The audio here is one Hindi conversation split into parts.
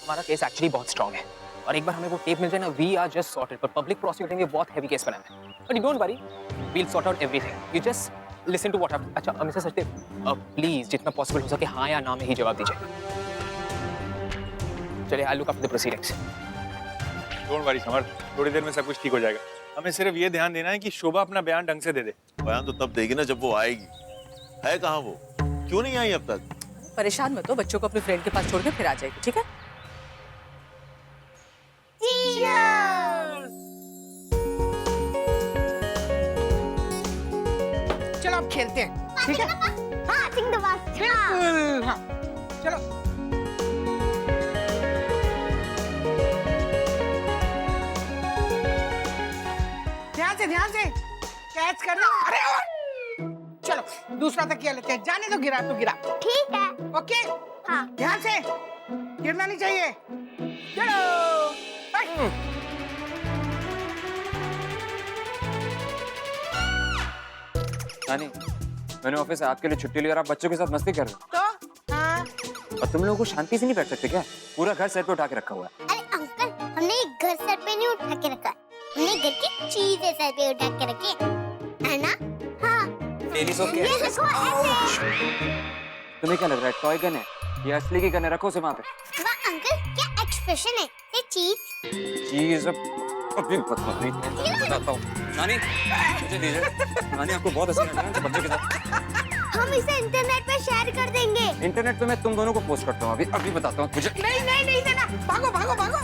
हमारा केस एक्चुअली बहुत स्ट्रांग है और एक बार हमें वो टेप मिल जाए ना, वी आर जस्ट सॉर्टेड। पर पब्लिक प्रोसिक्यूटर ने बहुत हैवी केस बनाया है। But you don't worry, we will sort out everything. You just listen to what happened. अच्छा मिस्टर सचदेव, प्लीज जितना पॉसिबल हो सके हाँ या ना में ही जवाब दीजिए। चलिए, I look after the proceedings. Don't worry summer, थोड़ी देर में सब कुछ ठीक हो जाएगा। हमें सिर्फ ये ध्यान देना है कि शोभा अपना बयान ढंग से दे दे। बयान तो तब देगी ना जब वो आएगी। है कहाँ वो? क्यों नहीं आई अब तक? परेशान मत हो, बच्चों को अपने फ्रेंड के पास छोड़ के फिर आ जाएगी, ठीक है? चलो अब खेलते हैं, ठीक है? हाँ, बिल्कुल, हाँ, चलो। ध्यान से कैच करना। अरे चलो दूसरा तक किया लेते हैं। जाने दो, गिरा तो गिरा। ठीक है। ओके। हाँ। ध्यान से, गिरना नहीं चाहिए। चलो। नानी, मैंने ऑफिस से आपके लिए छुट्टी ली और आप बच्चों के साथ मस्ती कर रहे हो। तो हाँ। और तुम लोगों को शांति से नहीं बैठ सकते क्या? पूरा घर सर पे उठा के रखा हुआ है। अरे अंकल, हमने घर सर पे नहीं उठा के रखा, हमने घर की चीजें सर पे उठा के रखी है ना? हाँ। तेरी सो क्या? ये देखो ऐसे। तुम्हें क्या लग रहा है टॉय गन है? ये असली की गन है, रखो उसे वहाँ पे। वाह अंकल, क्या एक्सप्रेशन है? ये चीज अभी बताता हूँ। नानी, मुझे दीजिए। नानी, आपको बहुत हंसी आ रही है बच्चों के साथ। हम इसे इंटरनेट पे शेयर कर देंगे। इंटरनेट पे मैं तुम दोनों को पोस्ट करता हूँ। अभी बताता हूँ मुझे। नहीं देना। भागो भागो भागो।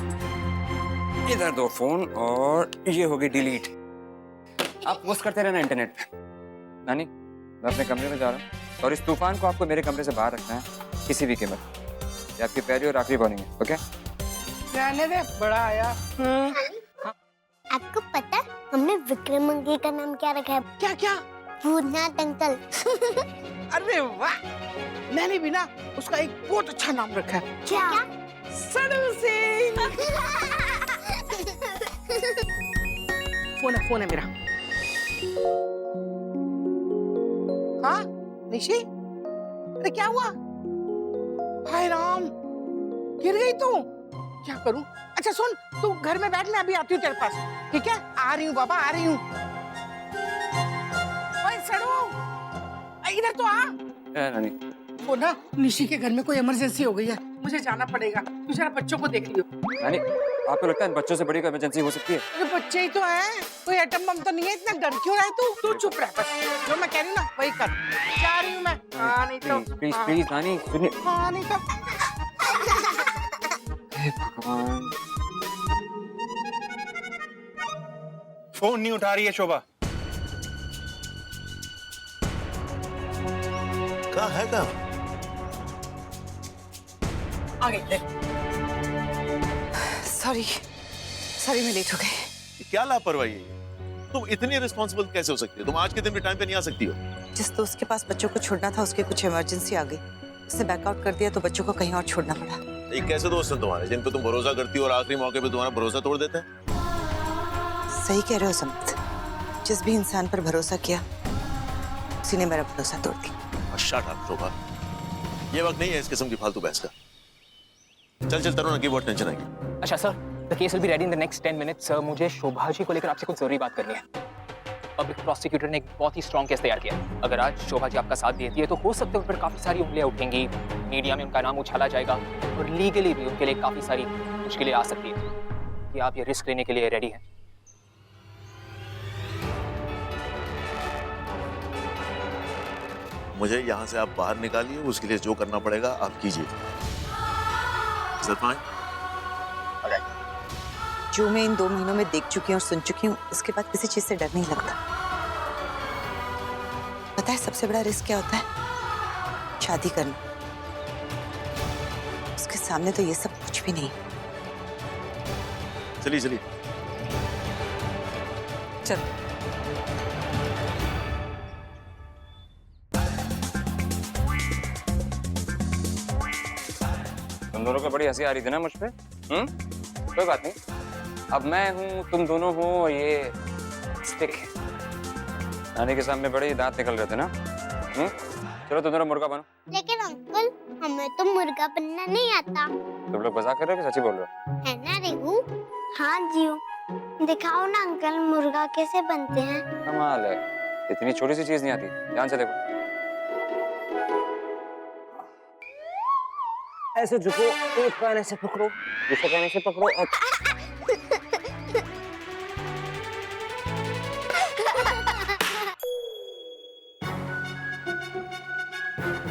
इधर दो फोन और ये होगी डिलीट। आप पोस्ट करते रहना इंटरनेट पे। नानी, मैं अपने कमरे में जा रहा हूँ और इस तूफान को आपको मेरे कमरे से बाहर रखना है किसी भी कीमत। ये आपकी पहली और आखिरी वार्निंग है, ओके? रहने दे, बड़ा आया। आपको पता है हमने विक्रम अंकल का नाम क्या रखा है? क्या? भूतनाथ अंकल। अरे वाह, मैंने भी ना उसका एक बहुत अच्छा नाम रखा है। क्या? सनू सिंह। फोन है मेरा। हाँ निशी, अरे क्या हुआ? हाय राम, गिर गई तू? क्या करूं? अच्छा सुन, तू घर में बैठ, मैं अभी आती हूँ तेरे पास, ठीक है? आ रही हूँ बाबा, आ रही हूँ। ओए सड़ू, इधर तो आ। नानी, वो ना निशी के घर में कोई इमरजेंसी हो गई है, मुझे जाना पड़ेगा। तू जरा बच्चों को देख लियो। नानी, आपको लगता है बच्चों से बड़ी कोई इमरजेंसी हो सकती है? अरे बच्चे ही तो हैं, कोई एटम बम तो नहीं है, इतना डर क्यों रहा है तू? तू चुप रह बस, जो मैं कह रही हूँ ना वही कर। जा रही हूँ मैं। हाँ नहीं तो। प्लीज नानी सुनिए। हाँ नहीं तो। भगवान, फोन नहीं उठा रही है शोभा। कहाँ है? कहाँ? आगे। सॉरी मैं लेट हो गई। क्या लापरवाही है? तुम इतनी रिस्पॉन्सिबल कैसे हो सकती हो? तुम आज के दिन भी टाइम पे नहीं आ सकती हो? जिस दोस्त के पास बच्चों को छोड़ना था उसके कुछ इमरजेंसी आ गई, उसने बैकआउट कर दिया तो बच्चों को कहीं और छोड़ना पड़ा। ये कैसे दोस्त हैं तुम्हारे जिन पे तुम भरोसा करती हो और आखिरी मौके पे तुम्हारा भरोसा तोड़ देते हैं? सही कह रहे हो समत, जिस भी इंसान पर भरोसा किया उसी ने मेरा भरोसा तोड़ दिया। शट अप शोभा, ये वक्त नहीं है इस किस्म की फालतू बहस का। चल तरुण की बहुत टेंशन आएगी। अच्छा sir, the case will be ready in the next 10 minutes. Sir, मुझे शोभा जी को लेकर आपसे कुछ जरूरी बात करनी है। पब्लिक प्रोसिक्यूटर ने एक बहुत ही स्ट्रॉन्ग केस तैयार किया। अगर आज शोभा जी आपका साथ देती है तो हो सकता है उन पर काफी सारी उंगलियां उठेंगी, मीडिया में उनका नाम उछाला जाएगा और लीगली भी उनके लिए काफी सारी मुश्किलें आ सकती है। कि आप ये रिस्क लेने के लिए रेडी हैं? मुझे यहाँ से आप बाहर निकालिए, उसके लिए जो करना पड़ेगा आप कीजिए। जो मैं इन 2 महीनों में देख चुकी हूँ और सुन चुकी हूँ, इसके बाद किसी चीज से डर नहीं लगता। पता है सबसे बड़ा रिस्क क्या होता है? शादी करना। उसके सामने तो ये सब कुछ भी नहीं। चलिए चल। तुम दोनों को बड़ी हंसी आ रही थी ना मुझ पे? कोई बात नहीं, अब मैं हूँ, तुम दोनों हो, ये स्टिक है। नानी के सामने बड़े दांत निकल रहे थे ना? चलो तुम दोनों मुर्गा बनो। लेकिन अंकल हमें तो मुर्गा बनना नहीं आता। तुम लोग मजाक कर रहे हो कि सच्ची बोल रहे हो? है ना रेहू? हाँ जियो, दिखाओ ना अंकल मुर्गा कैसे बनते हैं। कमाल है, इतनी छोटी सी चीज नहीं आती। ध्यान से देखो, ऐसे झुको, एक कान ऐसे पकड़ो, दूसरे कान ऐसे पकड़ो और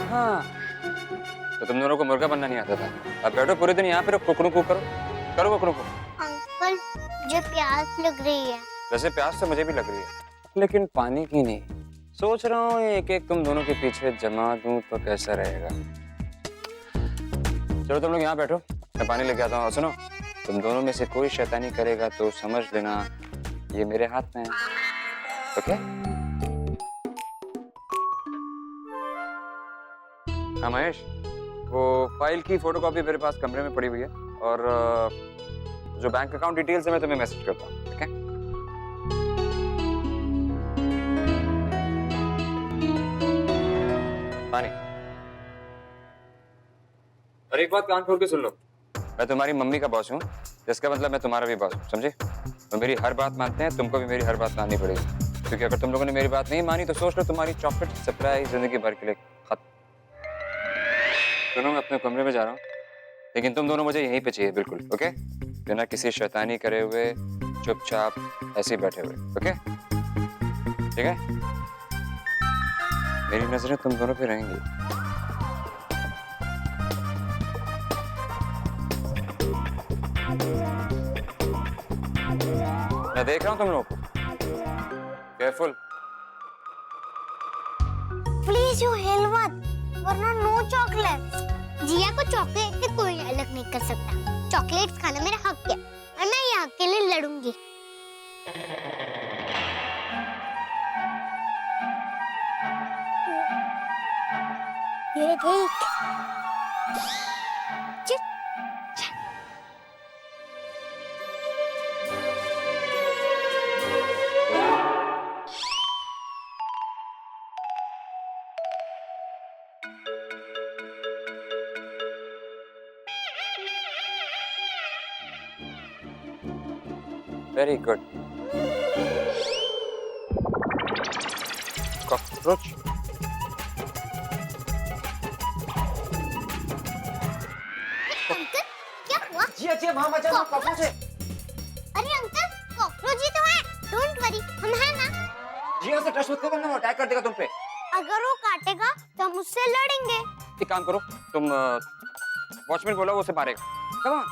हाँ, तो तुम दोनों को मुर्गा बनना नहीं आता था। अब बैठो पूरे दिन यहाँ पे, कुकड़ू कूक करो, करो कुकड़ू को। अंकल मुझे प्यास लग रही है। वैसे प्यास तो मुझे भी लग रही है, लेकिन पानी की नहीं। सोच रहा हूँ एक एक तुम दोनों के पीछे जमा दूं तो कैसा रहेगा। चलो तुम लोग यहाँ बैठो, मैं पानी लेके आता हूँ। और सुनो, तुम दोनों में से कोई शैतानी करेगा तो समझ लेना ये मेरे हाथ में है। ओके? हाँ महेश, वो फाइल की फोटोकॉपी मेरे पास कमरे में पड़ी हुई है और जो बैंक अकाउंट डिटेल्स है मैं तुम्हें मैसेज करता हूँ। ठीक है? पानी। और एक बात कान खोल के सुन लो, मैं तुम्हारी मम्मी का बॉस हूँ, जिसका मतलब मैं तुम्हारा भी बॉस हूँ, समझे? तो मेरी हर बात मानते हैं, तुमको भी मेरी हर बात माननी पड़ेगी, क्योंकि अगर तुम लोगों ने मेरी बात नहीं मानी तो सोच लो तुम्हारी चॉकलेट सरप्राइज जिंदगी भर के लिए खत्म। सुनो, मैं अपने कमरे में जा रहा हूँ, लेकिन तुम दोनों मुझे यहीं पे चाहिए, बिल्कुल। ओके? बिना किसी शैतानी करे हुए, चुपचाप ऐसे ही बैठे हुए। ओके? ठीक है? मेरी नजरें तुम दोनों पे रहेंगी। मैं देख रहा हूँ तुम लोगों को। केयरफुल। प्लीज यू हेल मत, वरना नो चॉकलेट। जिया को चॉकलेट से कोई अलग नहीं कर सकता। चॉकलेट्स खाना मेरा हक है और मैं ये हक के लिए लड़ूंगी। ये देख। Very good. Cockroach. अंकल क्या हुआ? जिया जिया वहाँ मत जाओ, कॉकरोच है। अरे अंकल कॉकरोच ही तो है। डोंट वरी, हम हैं ना। जिया से टच मत करो, वरना वो अटैक कर देगा तुम पे। अगर वो काटेगा तो हम उससे लड़ेंगे। एक काम करो, तुम वॉचमैन बोला, वो उसे मारेगा। Come on.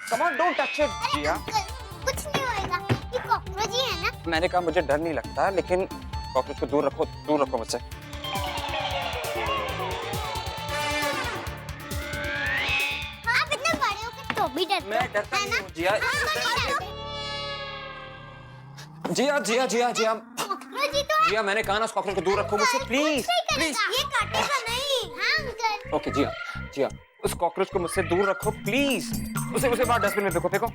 Come on, don't touch it, Jiya. Uncle कुछ नहीं होएगा, ये कॉकरोच ही है ना। मैंने कहा मुझे डर नहीं लगता, लेकिन कॉकरोच को दूर रखो मुझसे। आप इतने बड़े हो के तो भी डरते मैं डरता है नहीं ना? हूँ, जिया। जिया जिया जिया जिया कॉकरोच ही तो है। जिया, मैंने कहा ना उस कॉकरोच को दूर रखो मुझसे, प्लीज प्लीज। ये काटेगा नहीं। हाँ अंकल। ओके जिया जिया, उस कॉकरोच को मुझसे दूर रखो प्लीज। उसे बाहर डस्टबिन में फेंको।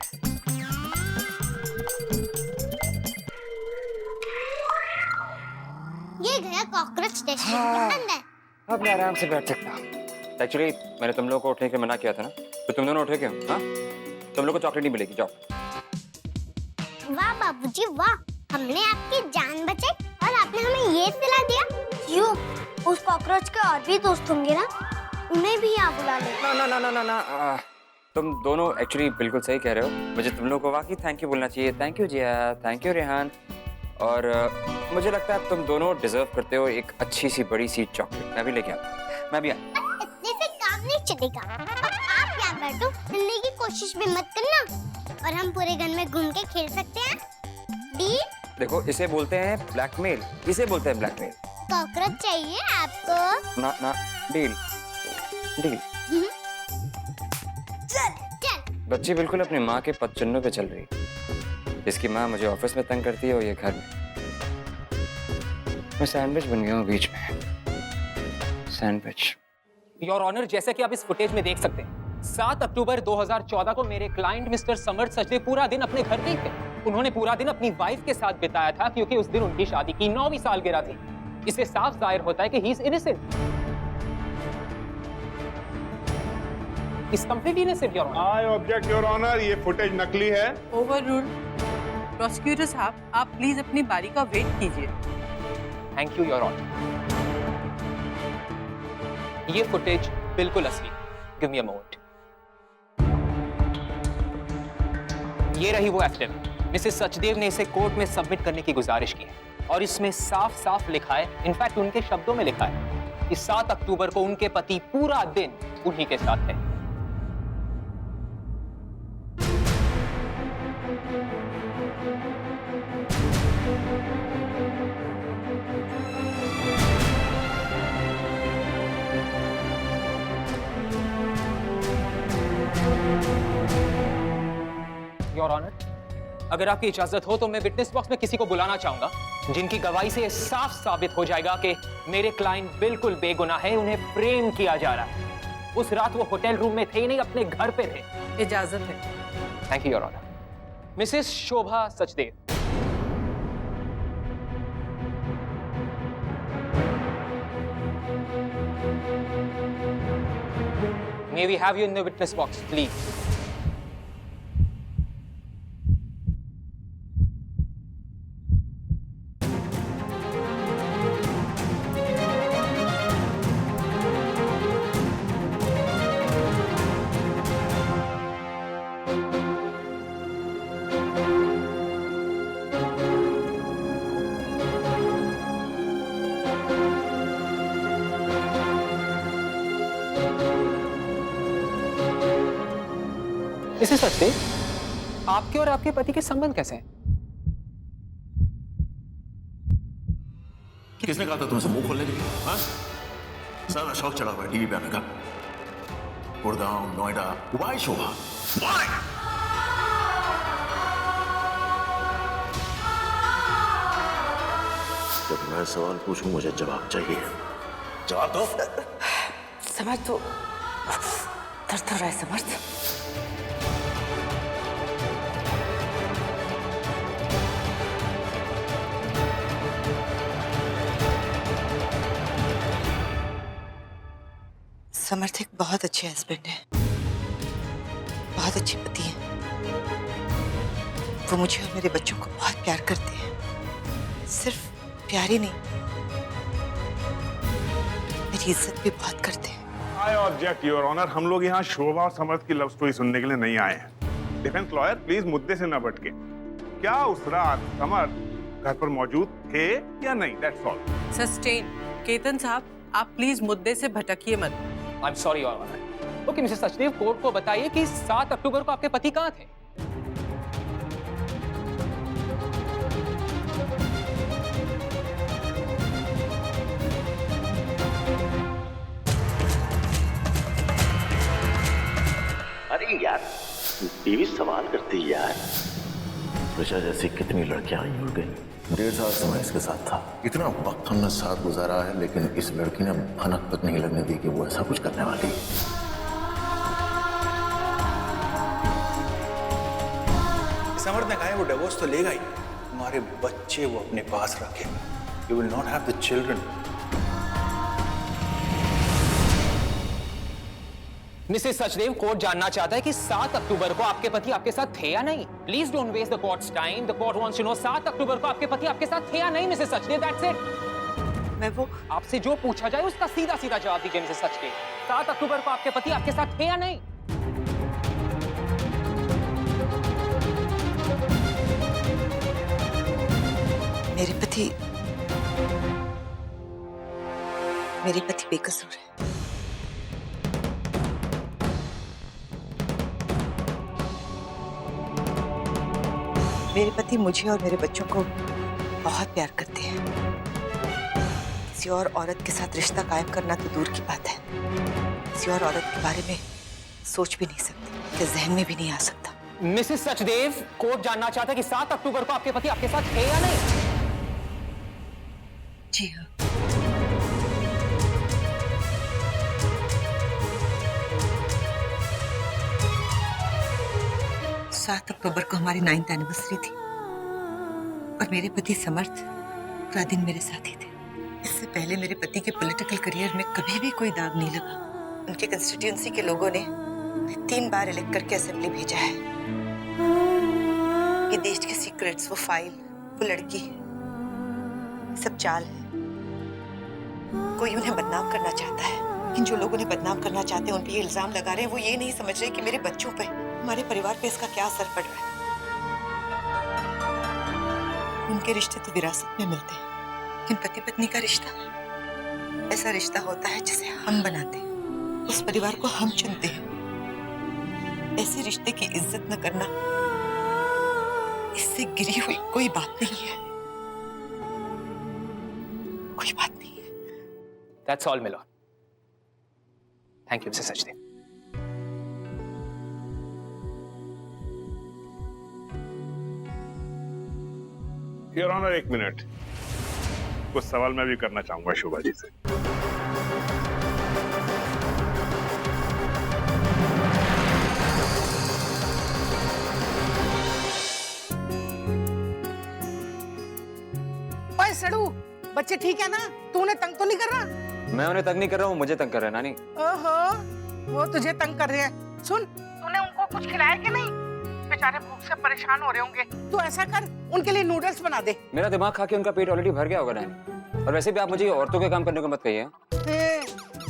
ये गया कॉकरोच डस्टबिन के अंदर। अब मैं आराम से बैठ सकता हूँ। एक्चुअली मैंने तुम लोगों को उठने के मना किया था ना, तो तुम दोनों उठे क्यों? हाँ, तुम लोगों को चॉकलेट नहीं मिलेगी, जाओ। वाह बाबूजी वाह, हमने आपकी जान बचाई और आपने हमें ये सिला दिया। यू, उस कॉकरोच के और भी दोस्त होंगे ना, उन्हें भी यहाँ बुला ले। ना, तुम दोनों एक्चुअली बिल्कुल सही कह रहे हो। मुझे तुम लोगों को वाकई थैंक यू बोलना चाहिए। Thank you Jiya, thank you Rehan. और मुझे लगता है तुम दोनों डिजर्व करते हो एक अच्छी सी बड़ी सी चॉकलेट। मैं भी लेके आता, मैं भी आता। इतने से काम नहीं चलेगा। अब आप यहाँ बैठो, मिलने की कोशिश भी मत करना और हम पूरे घर में घूम के खेल सकते हैं। डील? देखो, इसे बोलते हैं ब्लैकमेल, इसे बोलते हैं ब्लैकमेल। कॉकरोच चाहिए आपको? ना, डील। चल। बच्ची बिल्कुल अपनी माँ के पदचिन्हों पे चल रही है। इसकी माँ मुझे ऑफिस में तंग करती है और ये घर में। मैं सैंडविच बन गया हूँ बीच में, सैंडविच। योर ऑनर, जैसा कि आप इस फुटेज में देख सकते हैं, 7 अक्टूबर 2014 को मेरे क्लाइंट मिस्टर समर्थ सचदेव पूरा दिन अपने घर पे थे। उन्होंने पूरा दिन अपनी वाइफ के साथ बिताया था, क्योंकि उस दिन उनकी शादी की 9वीं सालगिरह थी। इससे साफ जाहिर होता है कि he is innocent. Is completely innocent your honour. I object your honour, ये फुटेज नकली है। Over rule. प्रोसिक्यूटर साहब, आप प्लीज अपनी बारी का वेट कीजिए। Thank you your honour. ये फुटेज बिल्कुल असली। Give me a moment. ये रही वो एफिडेविट। मिसेस सचदेव ने इसे कोर्ट में सबमिट करने की गुजारिश की है और इसमें साफ साफ लिखा है, इनफैक्ट उनके शब्दों में लिखा है कि 7 अक्टूबर को उनके पति पूरा दिन उन्हीं के साथ है। योर ऑनर, अगर आपकी इजाजत हो तो मैं विटनेस बॉक्स में किसी को बुलाना चाहूंगा जिनकी गवाही से साफ साबित हो जाएगा कि मेरे क्लाइंट बिल्कुल बेगुनाह है, उन्हें फ्रेम किया जा रहा है। उस रात वो होटल रूम में थे ही नहीं, अपने घर पे थे। इजाजत है। Thank you your honour. Mrs Shobha Sachdev. May we have you in the witness box, please? Mrs Sachdev, आपके और आपके पति के संबंध कैसे हैं? किसने कहा था तुमसे मुंह खोलने के लिए? हाँ? सारा शौक चढ़ा हुआ है टीवी पे आने का। गुड़गांव, नोएडा, वाई शोभा, वाई? जब मैं सवाल पूछूं मुझे जवाब चाहिए। जवाब दो। समर्थ तो दर्द हो रहा है समर्थ। समर्थ एक बहुत अच्छे हस्बैंड है, बहुत अच्छे पति हैं। वो मुझे और मेरे बच्चों को बहुत प्यार करते हैं। सिर्फ प्यार ही नहीं, मेरी इज्जत भी बहुत करते हैं। आई ऑब्जेक्ट योर ऑनर, हम लोग यहाँ शोभा और समर्थ की लव स्टोरी सुनने के लिए नहीं आए हैं। डिफेंस लॉयर प्लीज मुद्दे से न भटके। क्या उस रात समर्थ घर पर मौजूद थे या नहीं? That's all. सस्टेन। केतन साहब, आप प्लीज मुद्दे से भटकिए मत। I'm sorry, Your Honor. Okay Mrs Sachdev, court को बताइए कि 7 अक्टूबर को आपके पति कहाँ थे? अरे यार, टीवी सवाल करती यार। ऋचा जैसी कितनी लड़कियां आई उड़ गई। 1.5 साल से मैं इसके साथ था। इतना वक्त हमने साथ गुजारा है, लेकिन इस लड़की ने भनक तक नहीं लगने दी कि वो ऐसा कुछ करने वाली है। समर्थ ने कहा है वो डिवोर्स तो लेगा ही, तुम्हारे बच्चे वो अपने पास रखे। You will not have the children. Mrs Sachdev, court जानना चाहता है कि 7 अक्टूबर को आपके पति आपके साथ थे या नहीं। Please don't waste the court's time. The court wants to know 7 October को आपके पति आपके साथ थे या नहीं। Mrs Sachdev, that's it. मैं वो आपसे जो पूछा जाए उसका सीधा सीधा जवाब दीजिए मिसेस सचदेव। 7 अक्टूबर को आपके पति आपके साथ थे या नहीं? मेरे पति बेकसूर है। मेरे पति मुझे और मेरे बच्चों को बहुत प्यार करते हैं। किसी और औरत के साथ रिश्ता कायम करना तो दूर की बात है, किसी और औरत के बारे में सोच भी नहीं सकती, कि जहन में भी नहीं आ सकता। मिसेस सचदेव, कोर्ट जानना चाहता है कि 7 अक्टूबर को आपके पति आपके साथ थे या नहीं? जी हाँ। सात अक्टूबर को हमारी 9th एनिवर्सरी थी और मेरे पति समर्थ पूरा दिन मेरे साथ ही थे। इस पहले मेरे पति के पॉलिटिकल करियर में कभी भी कोई दाग नहीं लगा। उनके कंस्टिट्यूएंसी के लोगों ने 3 बार इलेक्ट करके असेंबली भेजा है। ये देश के सीक्रेट्स, वो फाइल, वो लड़की, सब चाल है। कोई उन्हें बदनाम करना चाहता है, लेकिन जो लोग उन्हें बदनाम करना चाहते हैं, उन पे ये इल्जाम लगा रहे हैं, वो ये नहीं समझ रहे कि मेरे बच्चों पे, हमारे परिवार पे इसका क्या असर पड़ रहा है। उनके रिश्ते तो विरासत में मिलते हैं, लेकिन पति पत्नी का रिश्ता ऐसा रिश्ता होता है जिसे हम बनाते हैं, उस परिवार को हम चुनते हैं। ऐसे रिश्ते की इज्जत न करना, इससे गिरी हुई कोई बात नहीं है, कोई बात नहीं है। That's all, my lord. Thank you, Mrs. Sachdev. Your honour, 1 minute. कुछ सवाल मैं भी करना चाहूंगा शोभा जी से। ओए सड़ू, बच्चे ठीक है ना? तू उन्हें तंग तो नहीं कर रहा? मैं उन्हें तंग नहीं कर रहा हूँ, मुझे तंग कर रहे हैं नानी। ओहो, वो तुझे तंग कर रहे हैं। सुन, तूने उनको कुछ खिलाया कि नहीं? बेचारे भूख से परेशान हो रहे होंगे। तू ऐसा कर, उनके लिए नूडल्स बना दे। मेरा दिमाग खा के उनका पेट ऑलरेडी भर गया होगा नानी। और वैसे भी आप मुझे औरतों के काम करने को मत कहिए।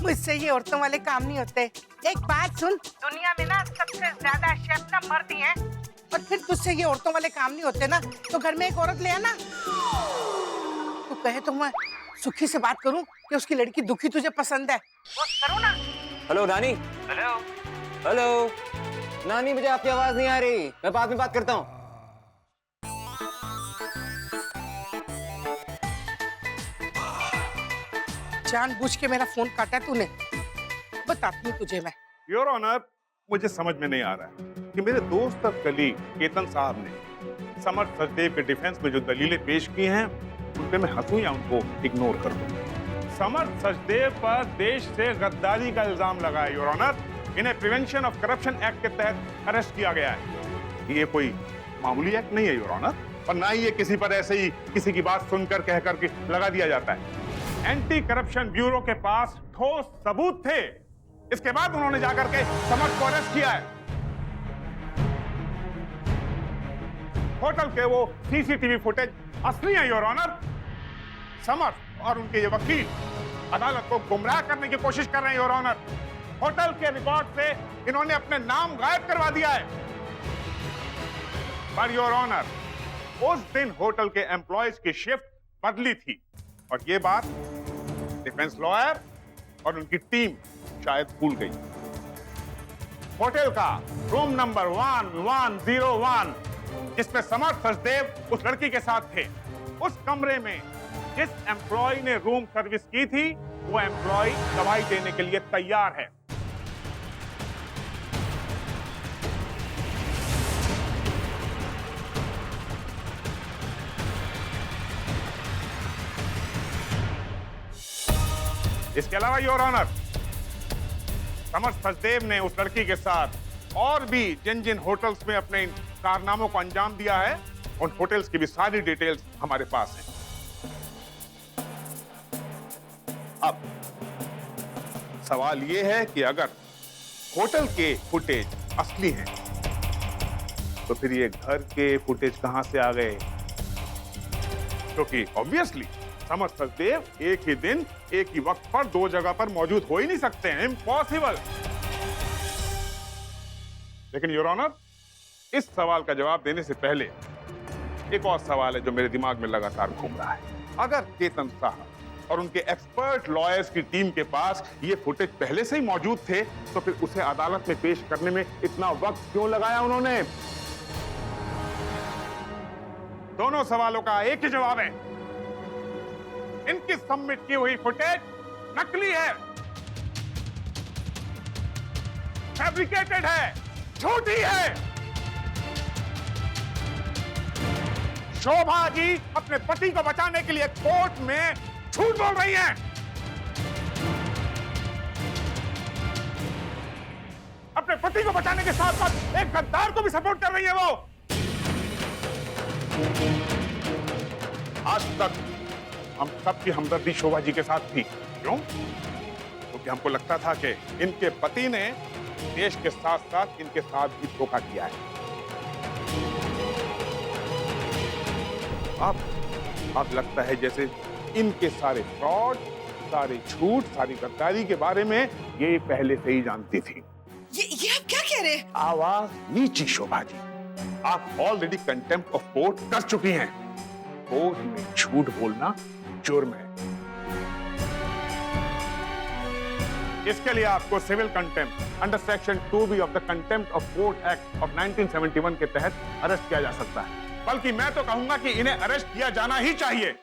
मुझसे ये औरतों वाले काम नहीं होते। एक बात सुन, दुनिया में ना सबसे ज्यादा शेफ ना मर्द ही हैं, और फिर तुझसे ये औरतों वाले काम नहीं होते ना, तो घर में एक औरत ले आना। तू कहे तो मैं सुखी से बात करूं कि उसकी लड़की दुखी तुझे पसंद है, वो करो ना। हेलो नानी। हेलो। हेलो नानी, मुझे आपकी आवाज नहीं आ रही, मैं बाद में बात करता हूँ। जानबूझ के मेरा फोन काटा तूने, बताती हूँ तुझे मैं। योर ऑनर, मुझे समझ में नहीं आ रहा है कि मेरे दोस्त और कलीग केतन साहब ने समर्थ सचदेव के डिफेंस में जो दलीलें पेश की हैं, उन पे मैं हंसूं या उनको इग्नोर कर दूं। समर्थ सचदेव पर देश से गद्दारी का इल्जाम लगा है योर ऑनर। इन्हें प्रिवेंशन ऑफ करप्शन एक्ट के तहत अरेस्ट किया गया है। ये कोई मामूली एक्ट नहीं है योर ऑनर, और ना ही ये किसी पर ऐसे ही किसी की बात सुनकर कह करके लगा दिया जाता है। एंटी करप्शन ब्यूरो के पास ठोस सबूत थे, इसके बाद उन्होंने जाकर के समर्थ को अरेस्ट किया है। होटल के वो सीसीटीवी फुटेज असली है योर ऑनर। समर्थ और उनके ये वकील अदालत को गुमराह करने की कोशिश कर रहे हैं योर ऑनर। होटल के रिकॉर्ड से इन्होंने अपने नाम गायब करवा दिया है। पर योर ऑनर, उस दिन होटल के एम्प्लॉयज की शिफ्ट बदली थी, और ये बात डिफेंस लॉयर और उनकी टीम शायद भूल गई। होटल का रूम नंबर 1101, जिसमें समर्थ सचदेव उस लड़की के साथ थे, उस कमरे में जिस एम्प्लॉय ने रूम सर्विस की थी, वो एम्प्लॉय गवाही देने के लिए तैयार है। इसके अलावा योर ऑनर, समर्थ सचदेव ने उस लड़की के साथ और भी जिन जिन होटल्स में अपने इन कारनामों को अंजाम दिया है, उन होटल्स की भी सारी डिटेल्स हमारे पास हैं। अब सवाल यह है कि अगर होटल के फुटेज असली हैं, तो फिर ये घर के फुटेज कहां से आ गए? क्योंकि ऑब्वियसली समर्थ सचदेव एक ही दिन एक ही वक्त पर 2 जगह पर मौजूद हो ही नहीं सकते हैं, इम्पॉसिबल। लेकिन योर ऑनर, इस सवाल का जवाब देने से पहले एक और सवाल है जो मेरे दिमाग में लगातार घूम रहा है। अगर केतन साहब और उनके एक्सपर्ट लॉयर्स की टीम के पास ये फुटेज पहले से ही मौजूद थे, तो फिर उसे अदालत में पेश करने में इतना वक्त क्यों लगाया उन्होंने? दोनों सवालों का एक ही जवाब है, इनकी सबमिट की हुई फुटेज नकली है, फैब्रिकेटेड है, झूठी है। शोभा जी अपने पति को बचाने के लिए कोर्ट में झूठ बोल रही हैं। अपने पति को बचाने के साथ साथ एक गद्दार को भी सपोर्ट कर रही है वो। हम सबकी हमदर्दी शोभा जी के साथ थी। क्यों? क्योंकि हमको लगता था कि इनके पति ने देश के साथ साथ इनके साथ भी धोखा किया है। अब लगता है जैसे इनके सारे फ्रॉड, सारे झूठ, सारी गद्दारी के बारे में ये पहले से ही जानती थी। ये आप क्या कह रहे हैं? आवाज नीची शोभा जी, आप ऑलरेडी कंटेम्प्ट ऑफ कोर्ट कर चुकी हैं। कोर्ट में झूठ बोलना जुर्म है। इसके लिए आपको civil contempt under section 2B of the contempt of court act of 1971 के तहत अरेस्ट किया जा सकता है। बल्कि मैं तो कहूंगा कि इन्हें अरेस्ट किया जाना ही चाहिए।